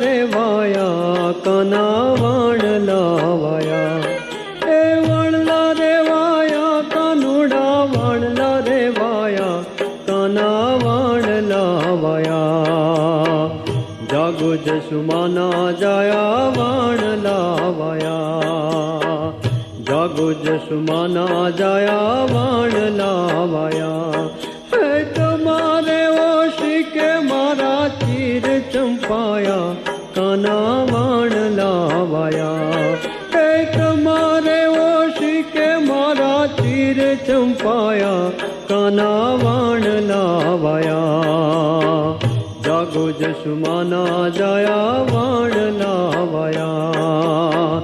રેવાયા કાના વાણલા વાયા, એ વાણલા રેવાયા કાનુડા વાણલા રેવાયા કાના વાણલા વાયા, જાગો જસુમાના જાયા વાણલા વાયા, જાગો જસુમાના જાયા વાણલા વાયા, હે તમારે ઓશિકે મારા ચીર ચંપાયા કાના વાણલા વાયા, હે તમારે ઓશિકે મારા ચીર ચંપાયા કાના વાણલા વાયા, જાગો જસુમાના જાયા વાણલા વાયા,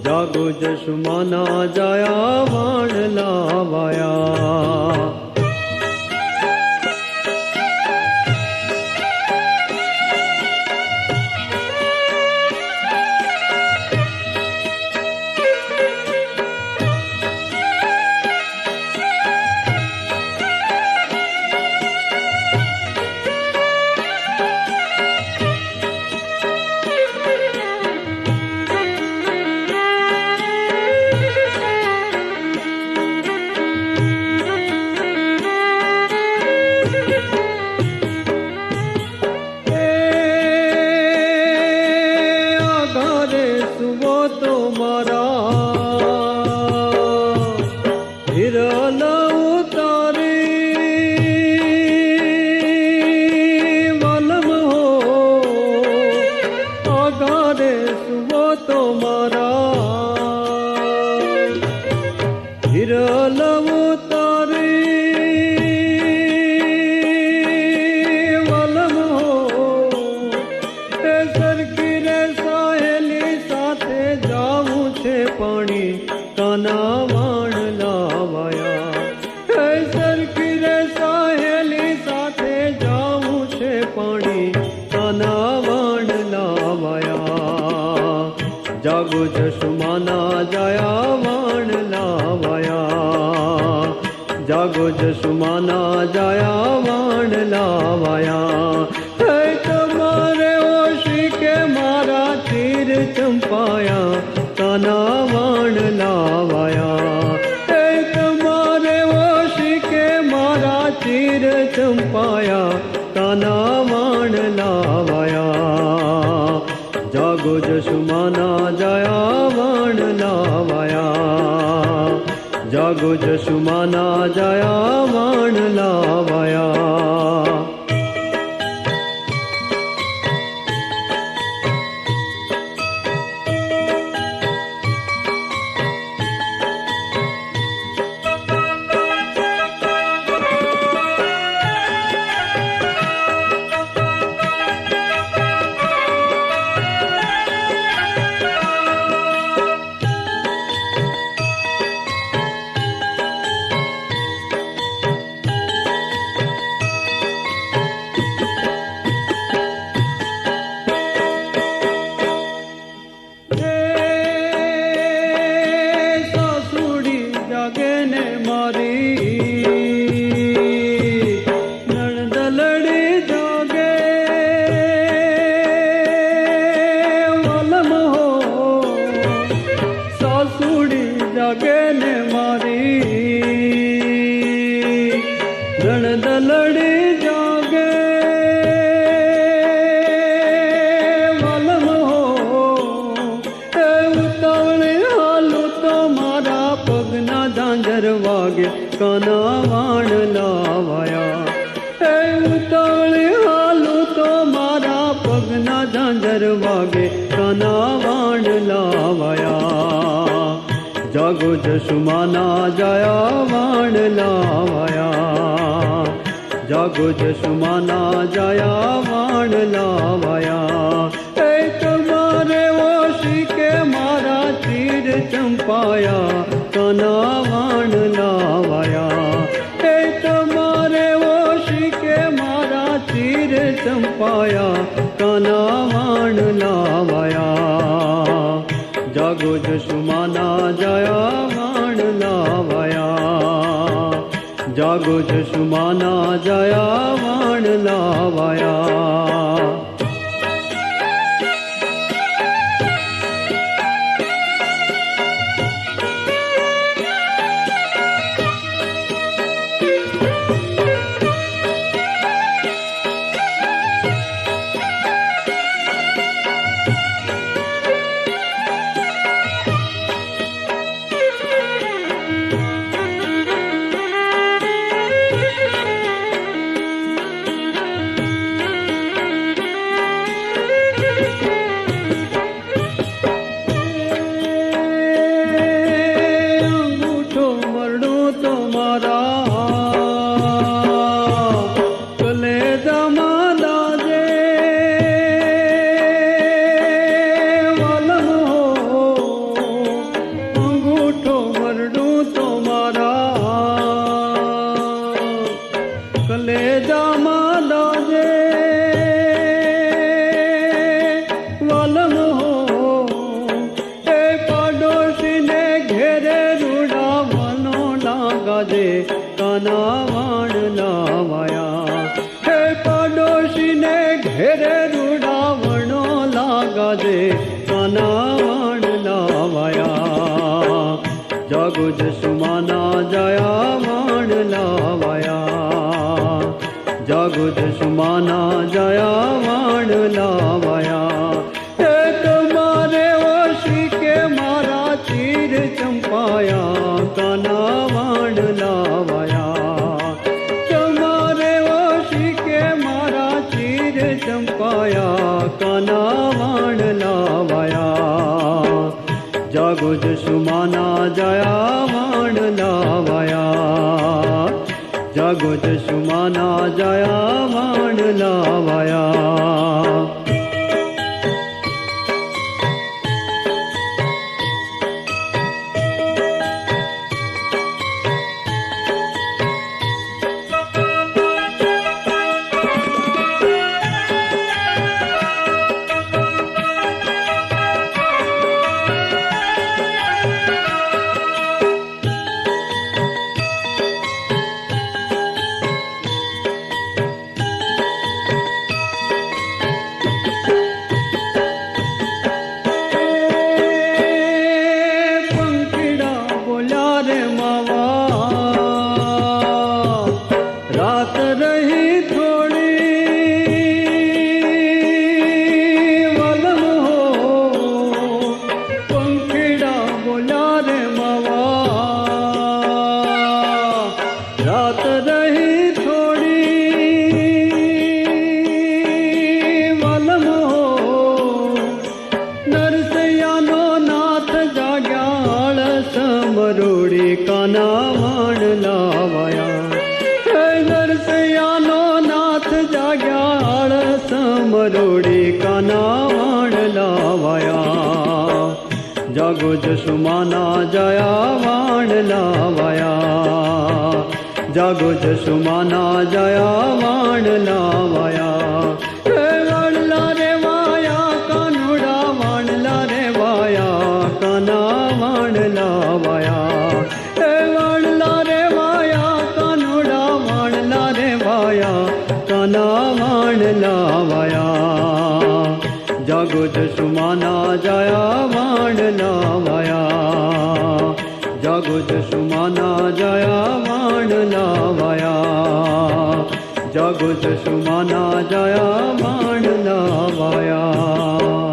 જાગો જસુમાના જાયા વાણલા વાયા. કાના વાણલા વાયા, હે સરખી રે સાહેલી સાથે જાવું છે પાણી કાના વાણલા વાયા, જાગો જસુમાના જાયા વાણલા વાયા, જાગો જસુમાના જાયા વાણલા વાયા, હે તમારે ઓશિકે મારા ચીર ચંપાયા કાના વાણલા વાયા, હે તમારે ઓશિકે મારા ચીર ચંપાયા કાના વાણલા વાયા, જાગો જસુમાના જાયા વાણલા વાયા, જાગો જસુમાના જાયા વાણલા વાયા. કાના વાણલા વાયા, હે ઉતાવળે હાલું તો મારા પગના ઝાંઝર વાગે કાના વાણલા વાયા, જાગો જસુમાના જાયા વાણલા વાયા, જાગો જસુમાના જાયા વાણલા વાયા, હે તમારે ઓશિકે મારા ચીર ચંપાયા કાના વાણલા વાયા, હે તમારે ઓશિકે મારા ચીર ચંપાયા કાના વાણલા વાયા, જાગો જસુમાના જાયા વાણલા વાયા, જાગો જસુમાના જાયા વાણલા વાયા. કાના વાણ લાવાયા. હે પાડોશીને ઘેરે રૂડાવણો લાગા દે કાના વાણ લાવાયા. જાગો જસુમાના જયા વાણ લાવાયા. જાગો જસુમાના જયા વાણ લાવાયા. હે તમારે ઓશી કે મારા ચીર ચંપાયા કાના વાણ લાવાયા. તમારે ઓશી કે મારા ચીર ચંપાયા કાના વાણ લાવાયા. જાગો જસુમાના જયા વાણ લાવાયા. જાગો જસુમાના જયા વાણ લાવાયા. रात रही थोड़ी वलम हो पंखीड़ा बोला रे मावा. रात रही थोड़ी वलम हो नरसैयानो नाथ जाग्या समरोड़ी काना वाण लावाया. नरसैयानो नाथ जाग्या समरोड़ी काना वाण लावाया. जागो जसुमाना जया वाण लावाया. जागो जसुमाना जया वाण लावाया. વાણલા રે વાયા કાનુડા વાણલા રે વાયા કાના વાણ લાવાયા. વાણલા રે વાયા કાનુડા વાણલા રે વાયા કાના વાણ લાવાયા. જાગો જસુમાના જયા વાણ લાવાયા. જાગો જસુમાના જયા વાણ લાવાયા. જાગો જસુમાના જયા વાણ લાવાયા.